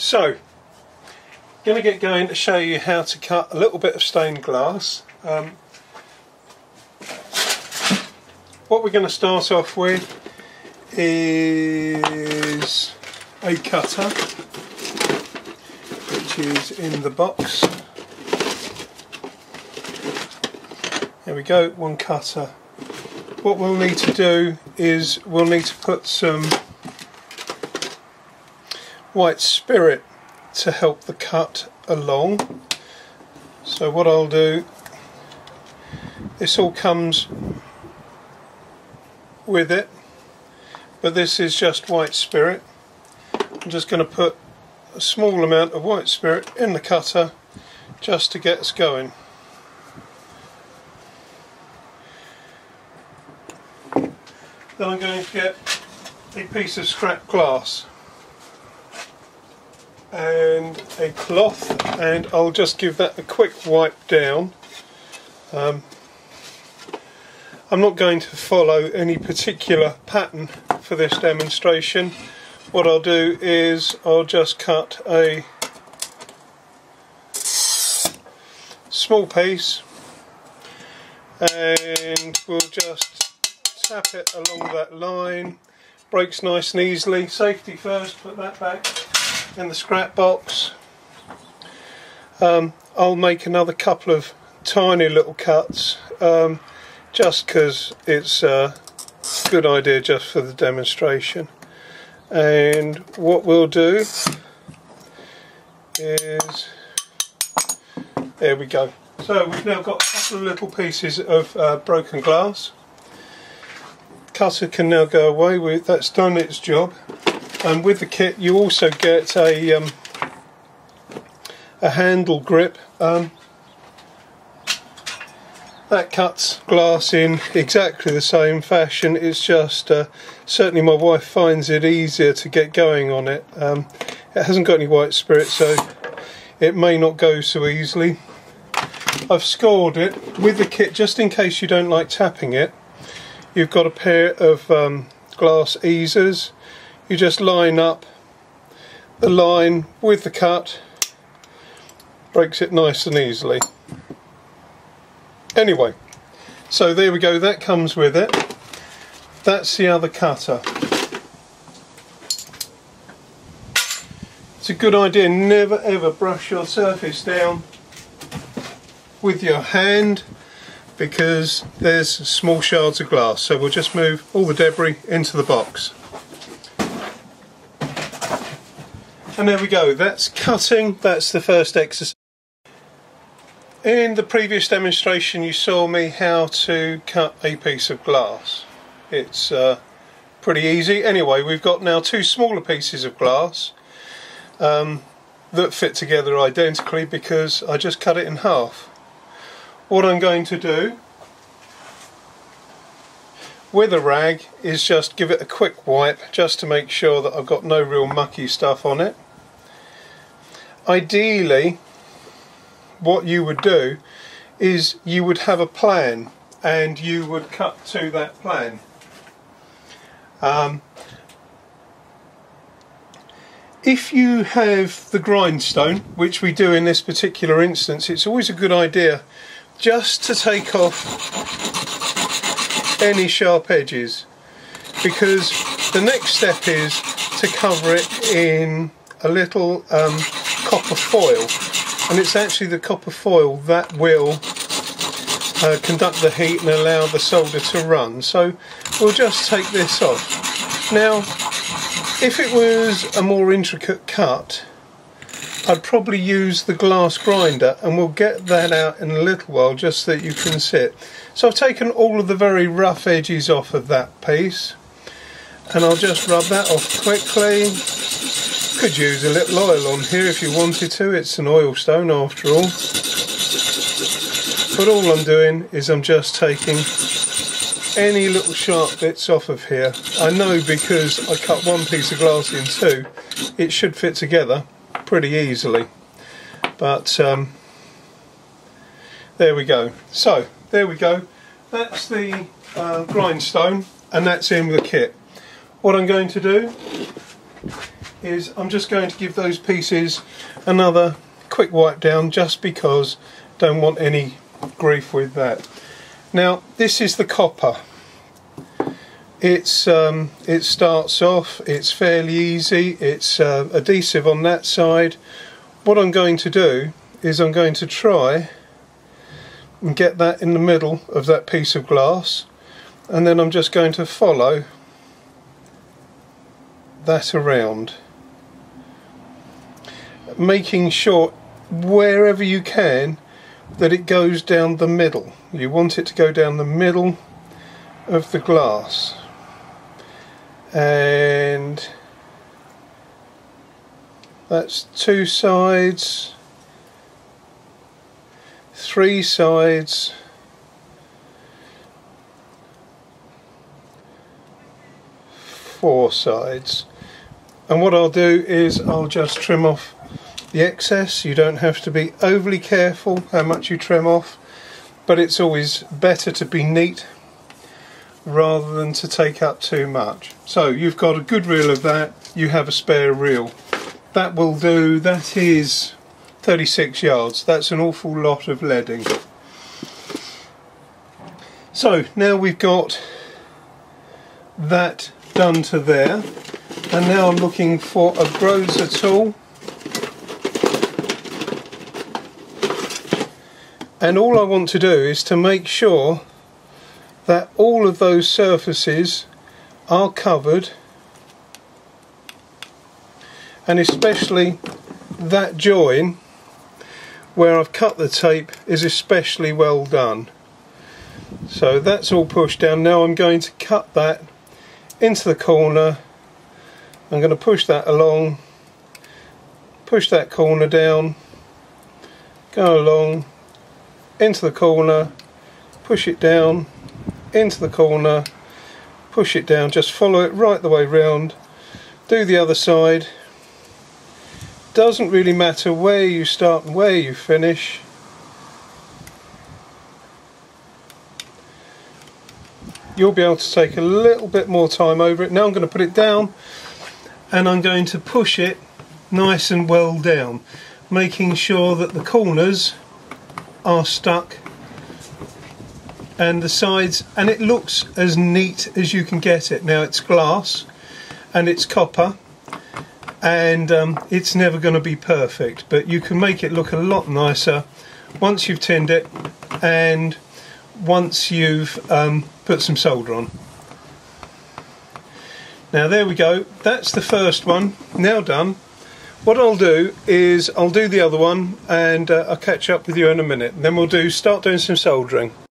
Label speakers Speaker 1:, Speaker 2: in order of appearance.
Speaker 1: So, going to get going to show you how to cut a little bit of stained glass. What we're going to start off with is a cutter, which is in the box. There we go, one cutter. What we'll need to do is we'll need to put some white spirit to help the cut along. So what I'll do, this all comes with it, but this is just white spirit. I'm just going to put a small amount of white spirit in the cutter just to get us going. Then I'm going to get a piece of scrap glass and a cloth, and I'll just give that a quick wipe down. I'm not going to follow any particular pattern for this demonstration. What I'll do is I'll just cut a small piece and we'll just tap it along that line. Breaks nice and easily. Safety first, put that back in the scrap box. I'll make another couple of tiny little cuts just because it's a good idea just for the demonstration. And what we'll do is, there we go. So we've now got a couple of little pieces of broken glass. Cutter can now go away. That's done its job. And with the kit you also get a handle grip that cuts glass in exactly the same fashion. It's just certainly my wife finds it easier to get going on it. It hasn't got any white spirit, so it may not go so easily. I've scored it with the kit just in case you don't like tapping it. You've got a pair of glass easers. You just line up the line with the cut, breaks it nice and easily. Anyway, so there we go, that comes with it. That's the other cutter. It's a good idea, never ever brush your surface down with your hand because there's small shards of glass. So we'll just move all the debris into the box. And there we go, that's cutting, that's the first exercise. In the previous demonstration you saw me how to cut a piece of glass. It's pretty easy. Anyway, we've got now two smaller pieces of glass that fit together identically because I just cut it in half. What I'm going to do with a rag is just give it a quick wipe just to make sure that I've got no real mucky stuff on it. Ideally, what you would do is you would have a plan and you would cut to that plan. If you have the grindstone, which we do in this particular instance, it's always a good idea just to take off any sharp edges, because the next step is to cover it in a little copper foil, and it's actually the copper foil that will conduct the heat and allow the solder to run. So we'll just take this off. Now if it was a more intricate cut I'd probably use the glass grinder, and we'll get that out in a little while just so that you can see it. So I've taken all of the very rough edges off of that piece and I'll just rub that off quickly. Could use a little oil on here if you wanted to, it's an oil stone after all. But all I'm doing is I'm just taking any little sharp bits off of here. I know because I cut one piece of glass in two, it should fit together pretty easily. But there we go. So there we go. That's the grindstone and that's in the kit. What I'm going to do is I'm just going to give those pieces another quick wipe down, just because don't want any grief with that. Now this is the copper. It starts off, it's fairly easy, it's adhesive on that side. What I'm going to do is I'm going to try and get that in the middle of that piece of glass, and then I'm just going to follow that around, making sure wherever you can that it goes down the middle. You want it to go down the middle of the glass, and that's 2 sides, 3 sides, 4 sides. And what I'll do is I'll just trim off the excess. You don't have to be overly careful how much you trim off, but it's always better to be neat rather than to take up too much. So you've got a good reel of that, you have a spare reel. That will do. That is 36 yards. That's an awful lot of leading. So now we've got that done to there, and now I'm looking for a Groza tool, and all I want to do is to make sure that all of those surfaces are covered, and especially that join where I've cut the tape is especially well done. So that's all pushed down. Now I'm going to cut that into the corner. I'm going to push that along, push that corner down, go along into the corner, push it down into the corner, push it down, just follow it right the way round, do the other side. Doesn't really matter where you start and where you finish. You'll be able to take a little bit more time over it. Now I'm going to put it down, and I'm going to push it nice and well down, making sure that the corners are stuck and the sides, and it looks as neat as you can get it. Now it's glass and it's copper, and it's never going to be perfect, but you can make it look a lot nicer once you've tinned it and once you've put some solder on. Now there we go, that's the first one now done. What I'll do is I'll do the other one, and I'll catch up with you in a minute. Then we'll start doing some soldering.